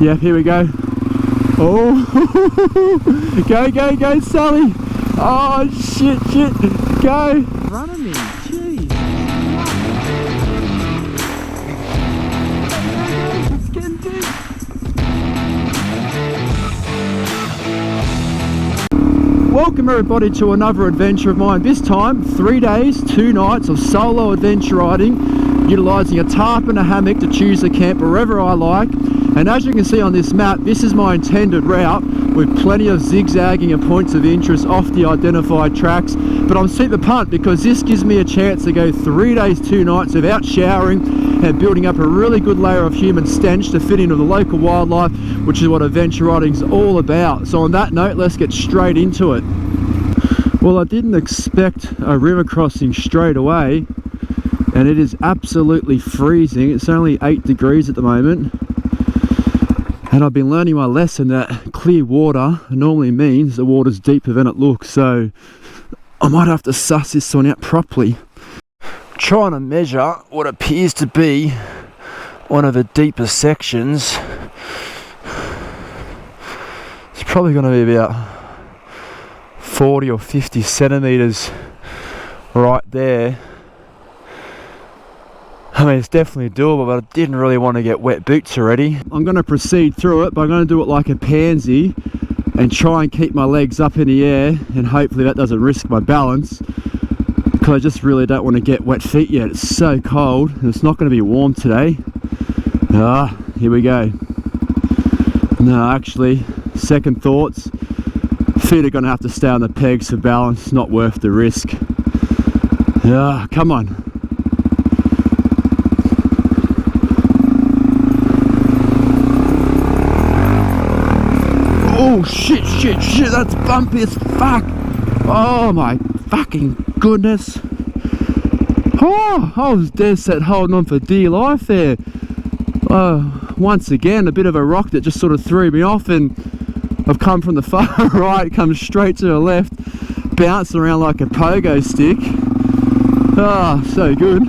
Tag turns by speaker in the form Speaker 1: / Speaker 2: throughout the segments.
Speaker 1: Yep, here we go. Oh, go, go, go, Sally. Oh, shit, go. Running me, jeez. It's getting deep. Welcome everybody to another adventure of mine. This time, 3 days, 2 nights of solo adventure riding, utilising a tarp and a hammock to choose a camp wherever I like. And as you can see on this map, this is my intended route with plenty of zigzagging and points of interest off the identified tracks. But I'm super pumped because this gives me a chance to go 3 days, 2 nights without showering and building up a really good layer of human stench to fit into the local wildlife, which is what adventure riding is all about. So on that note, let's get straight into it. Well, I didn't expect a river crossing straight away, and it is absolutely freezing. It's only 8 degrees at the moment. And I've been learning my lesson that clear water normally means the water's deeper than it looks, so I might have to suss this one out properly. Trying to measure what appears to be one of the deeper sections. It's probably going to be about 40 or 50 centimeters right there. I mean, it's definitely doable, but I didn't really want to get wet boots already. I'm going to proceed through it, but I'm going to do it like a pansy and try and keep my legs up in the air, and hopefully that doesn't risk my balance, because I just really don't want to get wet feet yet. It's so cold and it's not going to be warm today. Here we go. No, actually, second thoughts, feet are going to have to stay on the pegs for balance. It's not worth the risk. Come on. Oh shit, that's bumpy as fuck. Oh my fucking goodness. Oh, I was dead set holding on for dear life there. Once again, a bit of a rock that just sort of threw me off, and I've come from the far right, come straight to the left, bouncing around like a pogo stick. So good.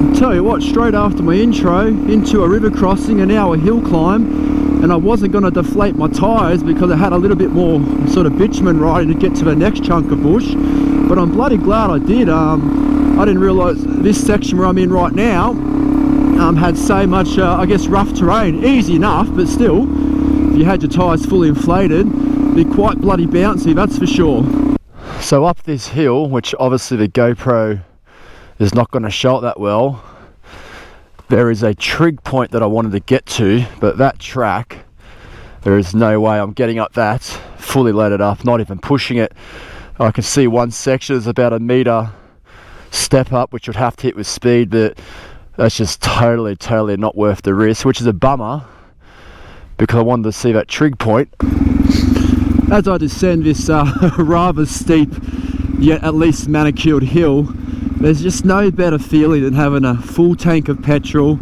Speaker 1: I'll tell you what, straight after my intro, into a river crossing and now a hill climb, and I wasn't going to deflate my tyres because I had a little bit more sort of bitumen riding to get to the next chunk of bush, but I'm bloody glad I did. I didn't realise this section where I'm in right now had so much, I guess, rough terrain. Easy enough, but still, if you had your tyres fully inflated, it'd be quite bloody bouncy, that's for sure. So up this hill, which obviously the GoPro is not going to show it that well, there is a trig point that I wanted to get to, but that track, there is no way I'm getting up that fully loaded up, not even pushing it. I can see one section is about a metre step up, which would have to hit with speed, but that's just totally not worth the risk, which is a bummer because I wanted to see that trig point. As I descend this rather steep yet at least manicured hill, there's just no better feeling than having a full tank of petrol,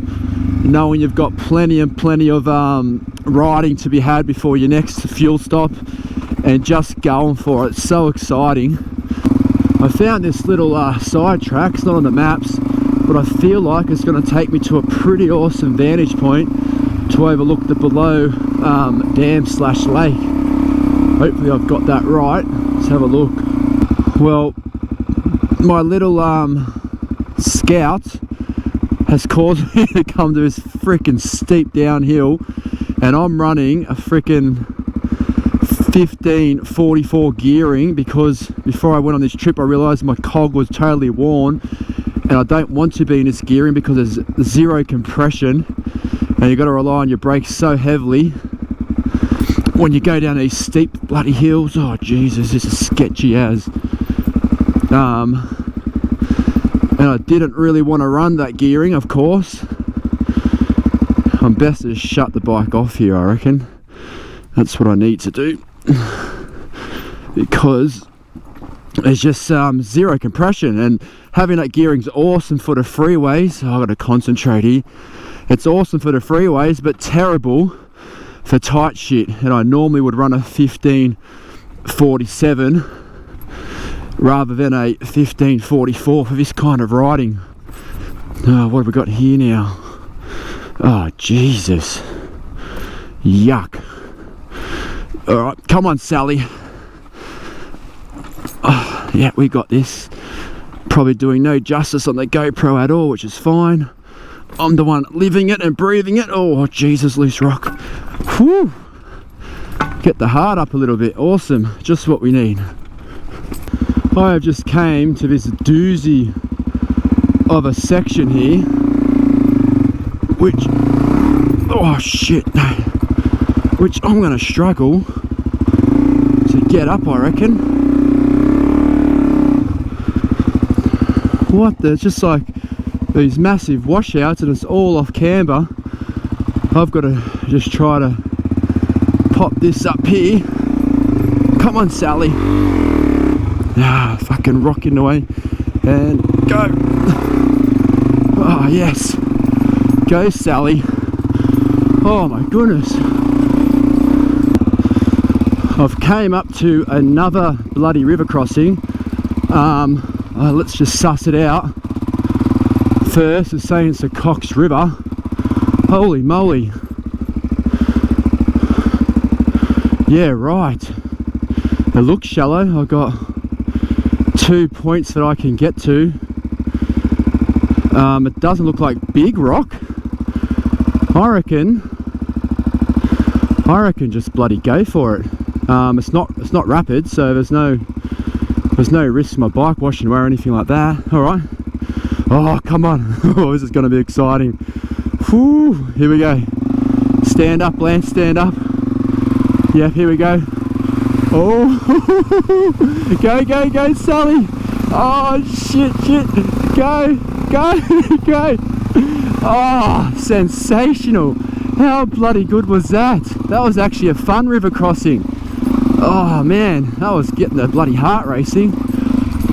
Speaker 1: knowing you've got plenty of riding to be had before your next fuel stop, and just going for it. It's so exciting. I found this little side track. It's not on the maps, but I feel like it's going to take me to a pretty awesome vantage point to overlook the below dam/lake. Hopefully I've got that right. Let's have a look. Well, my little Scout has caused me to come to this freaking steep downhill, and I'm running a freaking 1544 gearing because before I went on this trip I realized my cog was totally worn, and I don't want to be in this gearing because there's zero compression and you've got to rely on your brakes so heavily when you go down these steep bloody hills. Oh Jesus, this is sketchy as. And I didn't really want to run that gearing, of course. I'm best to just shut the bike off here, I reckon. That's what I need to do. Because there's just zero compression, and having that gearing's awesome for the freeways. I've got to concentrate here. It's awesome for the freeways, but terrible for tight shit. And I normally would run a 1547 rather than a 1544 for this kind of riding. What have we got here now? Oh Jesus, Yuck. Alright, come on, Sally. Oh, yeah, we got this. Probably doing no justice on the GoPro at all, which is fine. I'm the one living it and breathing it. Oh, Jesus, loose rock. Whew. Get the heart up a little bit. Awesome, just what we need. I have just came to this doozy of a section here, which, oh shit, which I'm gonna struggle to get up, I reckon. What the, it's just like these massive washouts and it's all off camber. I've got to just try to pop this up here. Come on, Sally. Ah, fucking rocking away. And go. Oh, yes. Go, Sally. Oh, my goodness. I've came up to another bloody river crossing. Let's just suss it out. First, it's saying it's the Cox River. Holy moly. Yeah, right. It looks shallow. I've got 2 points that I can get to. It doesn't look like big rock. I reckon just bloody go for it. It's not rapid, so there's no risk of my bike washing away or anything like that. All right. Oh, come on. Oh, this is going to be exciting. Whew, here we go. Stand up, Lance, stand up. Yep, here we go. Oh, go, go, go, Sally. Oh, shit, shit. Go, go, go. Oh, sensational. How bloody good was that? That was actually a fun river crossing. Oh, man, that was getting the bloody heart racing.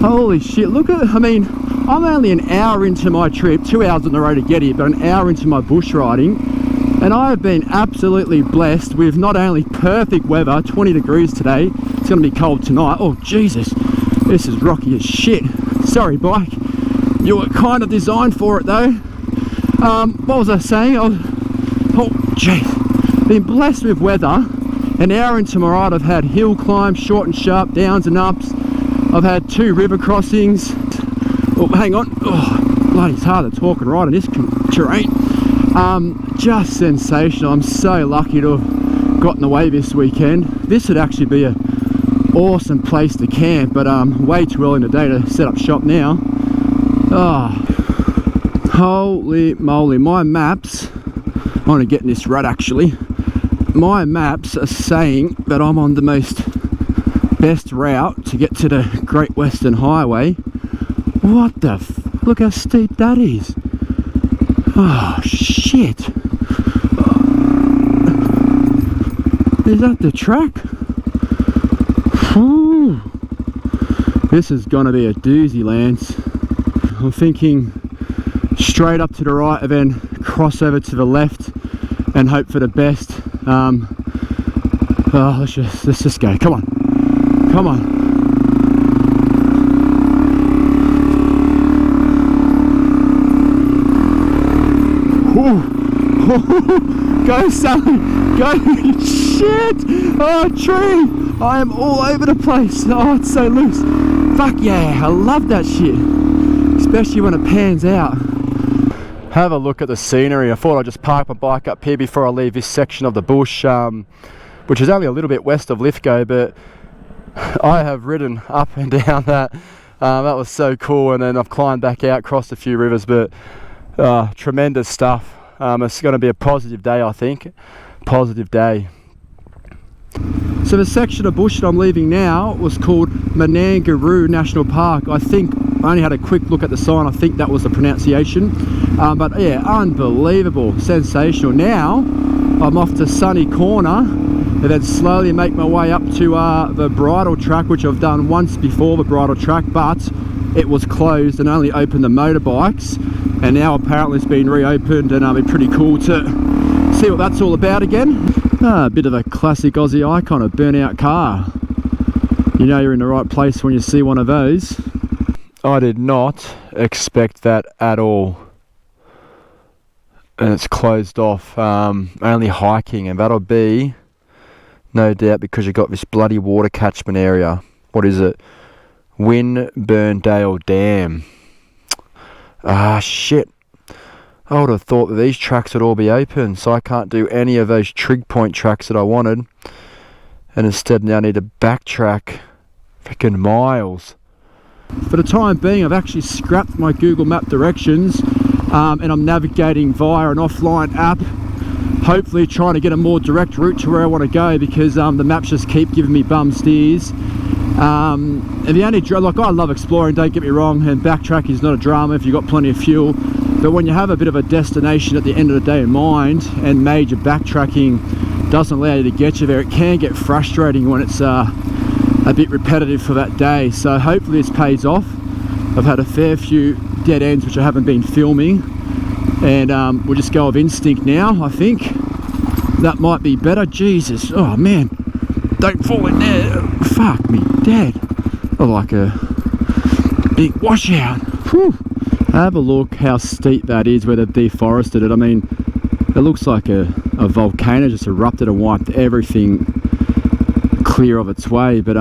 Speaker 1: Holy shit, look at, I mean, I'm only an hour into my trip, 2 hours on the road to get here, but an hour into my bush riding. And I have been absolutely blessed with not only perfect weather, 20 degrees today, it's going to be cold tonight. Oh Jesus, this is rocky as shit. Sorry bike, you were kind of designed for it though. What was I saying? Oh jeez, been blessed with weather. An hour into my ride I've had hill climbs, short and sharp, downs and ups. I've had 2 river crossings. Oh, hang on. Oh, bloody, it's hard to talk and ride in this terrain. Just sensational. I'm so lucky to have gotten away this weekend. This would actually be an awesome place to camp, but way too early in the day to set up shop now. Oh, holy moly. My maps, I want to get in this rut actually. My maps are saying that I'm on the best route to get to the Great Western Highway. What the look how steep that is. Oh shit. Is that the track? Ooh. This is gonna be a doozy, Lance. I'm thinking straight up to the right and then cross over to the left and hope for the best. Oh, let's just go. Come on. Come on. Go, Sally, go. Shit. Oh, tree. I am all over the place. Oh, it's so loose. Fuck yeah, I love that shit, especially when it pans out. Have a look at the scenery. I thought I'd just park my bike up here before I leave this section of the bush, which is only a little bit west of Lithgow, but I have ridden up and down that. That was so cool, and then I've climbed back out, crossed a few rivers, but tremendous stuff. It's going to be a positive day, I think. Positive day. So the section of bush that I'm leaving now was called Menangaroo National Park. I think, I only had a quick look at the sign, I think that was the pronunciation. But yeah, unbelievable, sensational. Now, I'm off to Sunny Corner, and then slowly make my way up to the Bridal track, which I've done once before, the Bridal track, but it was closed and only opened the motorbikes, and now apparently it's been reopened, and it'll be pretty cool to see what that's all about again. A bit of a classic Aussie icon, a burnout car. You know you're in the right place when you see one of those. I did not expect that at all. and it's closed off, only hiking, and that'll be no doubt because you've got this bloody water catchment area. What is it? Winburndale Dam. Ah, shit. I would have thought that these tracks would all be open, so I can't do any of those trig point tracks that I wanted, and instead now I need to backtrack freaking miles. For the time being, I've actually scrapped my Google Map directions, and I'm navigating via an offline app, hopefully trying to get a more direct route to where I want to go, because the maps just keep giving me bum steers. And the only, like, I love exploring, don't get me wrong, and backtrack is not a drama if you've got plenty of fuel, but when you have a bit of a destination at the end of the day in mind, and major backtracking doesn't allow you to get you there, it can get frustrating when it's a bit repetitive for that day. So hopefully this pays off. I've had a fair few dead ends which I haven't been filming, and we'll just go of instinct now. I think that might be better. Jesus, oh man, don't fall in there. Fuck me dead. Oh, like a big washout. Whew. Have a look how steep that is where they've deforested it. I mean, it looks like a volcano just erupted and wiped everything clear of its way, but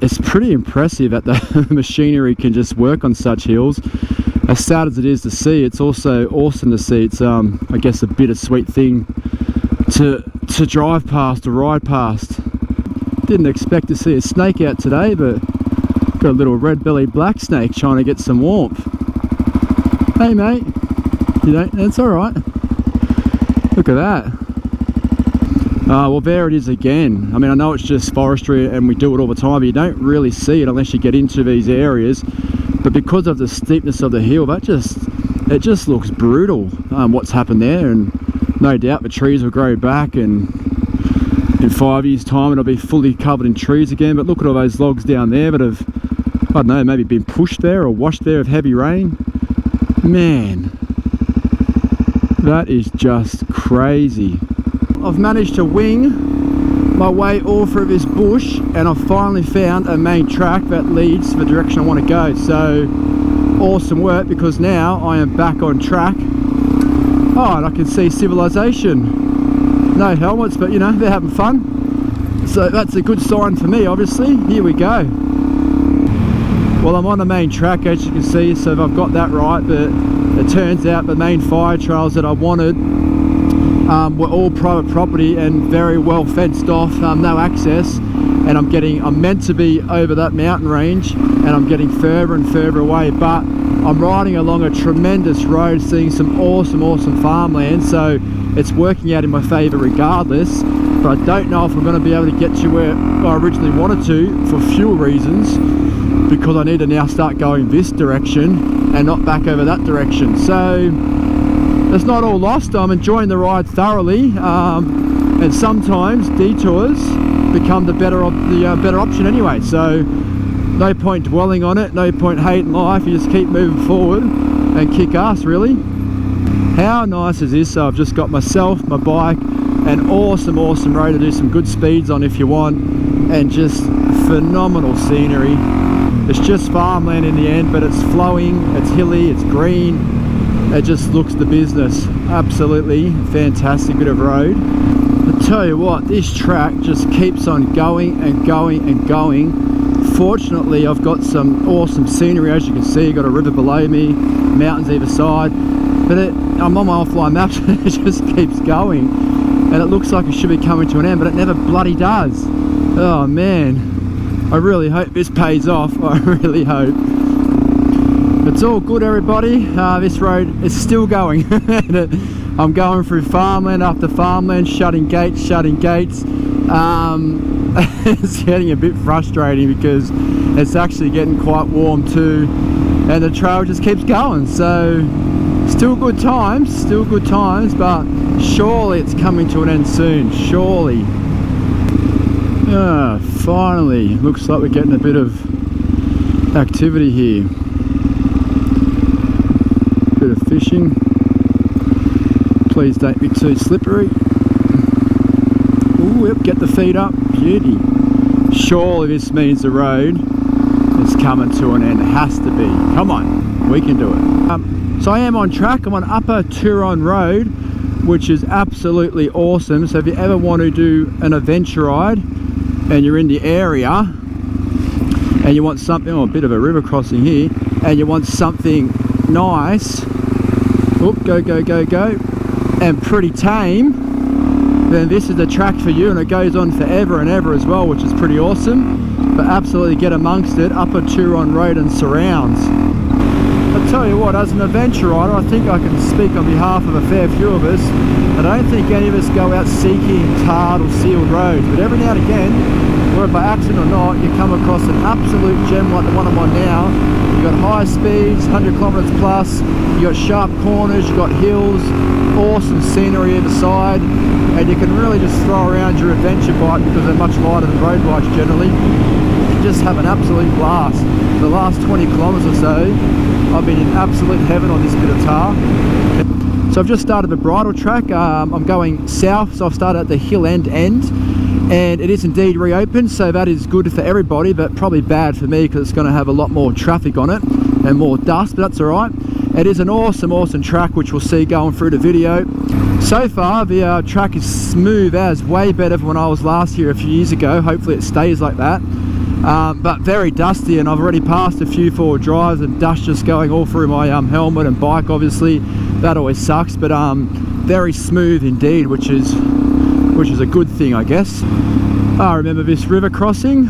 Speaker 1: it's pretty impressive that the machinery can just work on such hills. As sad as it is to see, it's also awesome to see. It's I guess a bittersweet thing to drive past or ride past. Didn't expect to see a snake out today, but got a little red-bellied black snake trying to get some warmth. Hey mate, you don't, that's alright. Look at that. Well, there it is again. I mean, I know it's just forestry and we do it all the time, but you don't really see it unless you get into these areas. But because of the steepness of the hill, it just looks brutal, what's happened there. And no doubt the trees will grow back, and in 5 years time it'll be fully covered in trees again. But look at all those logs down there that have, I don't know, maybe been pushed there or washed there with heavy rain. Man, that is just crazy. I've managed to wing my way all through this bush, and I've finally found a main track that leads to the direction I want to go. So awesome work, because now I am back on track. Oh, and I can see civilization. No helmets, but you know, they're having fun. So that's a good sign for me, obviously. Here we go. Well, I'm on the main track, as you can see, so I've got that right, but it turns out the main fire trails that I wanted were all private property and very well fenced off, no access, and I'm meant to be over that mountain range, and I'm getting further and further away, but I'm riding along a tremendous road, seeing some awesome farmland, so it's working out in my favour regardless. But I don't know if I'm going to be able to get to where I originally wanted to for fuel reasons, because I need to now start going this direction and not back over that direction. So it's not all lost. I'm enjoying the ride thoroughly, and sometimes detours become the better option anyway. So no point dwelling on it, no point hating life. You just keep moving forward and kick ass, really. How nice is this? So I've just got myself, my bike, an awesome road to do some good speeds on if you want, and just phenomenal scenery. It's just farmland in the end, but it's flowing, it's hilly, it's green, it just looks the business. Absolutely fantastic bit of road. I tell you what, this track just keeps on going and going and going. Fortunately, I've got some awesome scenery, as you can see. I've got a river below me, mountains either side, but I'm on my offline maps and it just keeps going, and it looks like it should be coming to an end, but it never bloody does. Oh man, I really hope this pays off. I really hope. It's all good, everybody. This road is still going. I'm going through farmland after farmland, shutting gates. It's getting a bit frustrating because it's actually getting quite warm too, and the trail just keeps going. So still good times, but surely it's coming to an end soon, surely. Finally, looks like we're getting a bit of activity here. Bit of fishing. Please don't be too slippery. Ooh, yep, get the feet up. Beauty. Surely this means the road is coming to an end. It has to be. Come on, we can do it. So I am on track. I'm on Upper Turon Road. which is absolutely awesome. So if you ever want to do an adventure ride and you're in the area and you want something, oh, a bit of a river crossing here, and you want something nice, oop, go, and pretty tame, then this is the track for you, and it goes on forever and ever as well, which is pretty awesome. But absolutely get amongst it, Upper Turon Road and surrounds. I'll tell you what, as an adventure rider, I think I can speak on behalf of a fair few of us. I don't think any of us go out seeking tarred or sealed roads, but every now and again, whether by accident or not, you come across an absolute gem like the one I'm on now. You've got high speeds, 100 kilometers plus, you've got sharp corners, you've got hills, awesome scenery either side, and you can really just throw around your adventure bike because they're much lighter than road bikes generally. You just have an absolute blast. For the last 20 kilometers or so, I've been in absolute heaven on this bit of tar. So I've just started the Bridal track. I'm going south, so I've started at the hill end, and it is indeed reopened, so that is good for everybody, but probably bad for me because it's going to have a lot more traffic on it and more dust, but that's all right. It is an awesome track, which we'll see going through the video. So far the track is smooth as, way better than when I was last here a few years ago. Hopefully it stays like that. But very dusty, and I've already passed a few forward drives and dust just going all through my helmet and bike. Obviously that always sucks, but very smooth indeed, which is a good thing, I guess. I remember this river crossing,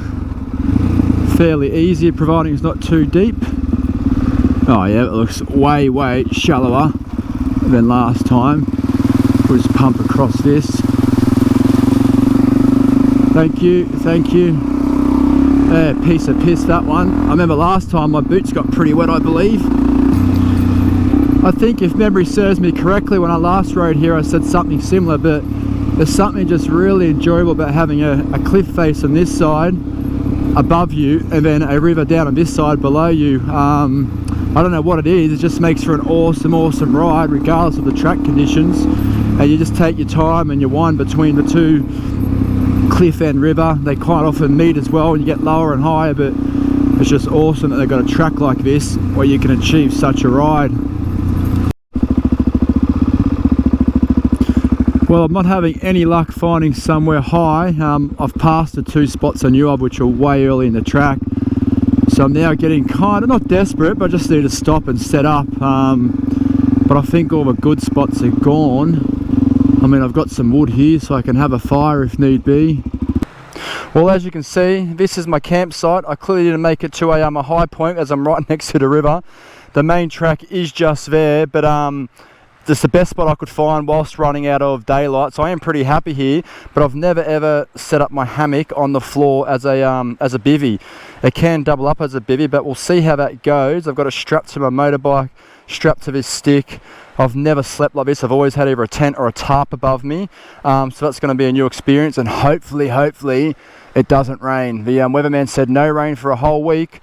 Speaker 1: fairly easy providing it's not too deep. Oh yeah, it looks way shallower than last time. We'll just pump across this. Thank you. Piece of piss, that one. I remember last time my boots got pretty wet, I believe. I think if memory serves me correctly, when I last rode here I said something similar, but there's something just really enjoyable about having a cliff face on this side above you and then a river down on this side below you. I don't know what it is, it just makes for an awesome ride regardless of the track conditions, and you just take your time and you wind between the two, cliff and river. They quite often meet as well and you get lower and higher, but it's just awesome that they've got a track like this where you can achieve such a ride. Well, I'm not having any luck finding somewhere high. I've passed the two spots I knew of, which are way early in the track, so I'm now getting kind of, not desperate, but I just need to stop and set up. But I think all the good spots are gone. I mean, I've got some wood here so I can have a fire if need be. Well, as you can see, this is my campsite. I clearly didn't make it to a high point as I'm right next to the river. The main track is just there, but this is the best spot I could find whilst running out of daylight, so I am pretty happy here. But I've never ever set up my hammock on the floor as a bivvy. It can double up as a bivvy, but we'll see how that goes. I've got it strapped to my motorbike, strapped to this stick. I've never slept like this. I've always had either a tent or a tarp above me, so that's going to be a new experience, and hopefully it doesn't rain. The weatherman said no rain for a whole week.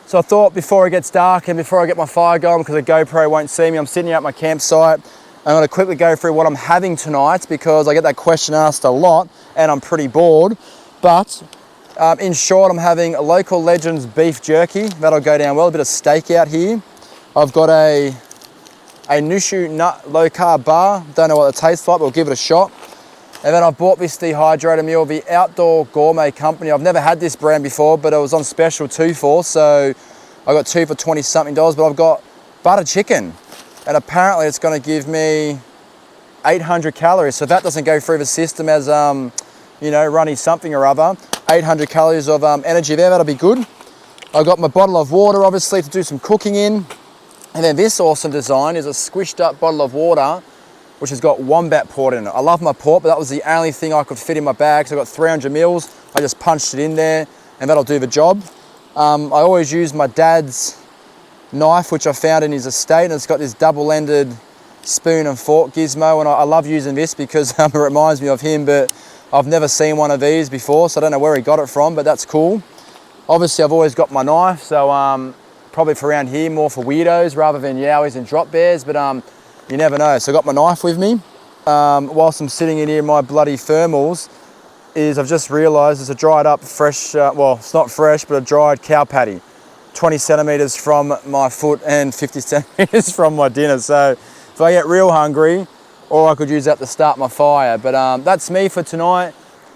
Speaker 1: So I thought before it gets dark and before I get my fire going, because the GoPro won't see me, I'm sitting here at my campsite. I'm going to quickly go through what I'm having tonight, because I get that question asked a lot and I'm pretty bored. But in short, I'm having a Local Legends beef jerky. That'll go down well. A bit of steak out here. I've got a Nushu nut low carb bar. Don't know what it tastes like, but we'll give it a shot. And then I've bought this dehydrator meal, the Outdoor Gourmet Company. I've never had this brand before, but it was on special 2 for, so I got 2 for $20 something. But I've got butter chicken, and apparently it's going to give me 800 calories. So if that doesn't go through the system as you know, running something or other, 800 calories of energy there, that'll be good. I've got my bottle of water, obviously, to do some cooking in. And then this awesome design is a squished up bottle of water, which has got wombat port in it. I love my port, but that was the only thing I could fit in my bag. So I've got 300 mils. I just punched it in there and that'll do the job. I always use my dad's knife, which I found in his estate, and it's got this double-ended spoon and fork gizmo, and I love using this because it reminds me of him, but I've never seen one of these before, so I don't know where he got it from, but that's cool. Obviously, I've always got my knife, so probably for around here, more for weirdos rather than yowies and drop bears, but you never know. So I got my knife with me. Whilst I'm sitting in here in my bloody thermals, I've just realised there's a dried up fresh, well, it's not fresh, but a dried cow patty. 20 centimetres from my foot and 50 centimetres from my dinner. So if I get real hungry,
Speaker 2: or I could use that to start my fire. But that's me for tonight.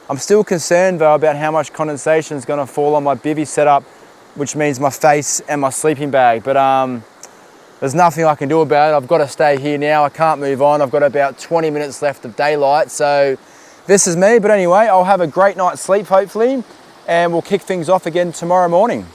Speaker 2: I'm still concerned though about how much condensation is going to fall on my bivvy setup, which means my face and my sleeping bag. But there's nothing I can do about it. I've got to stay here now. I can't move on. I've got about 20 minutes left of daylight. So this is me. But anyway, I'll have a great night's sleep hopefully, and we'll kick things off again tomorrow morning.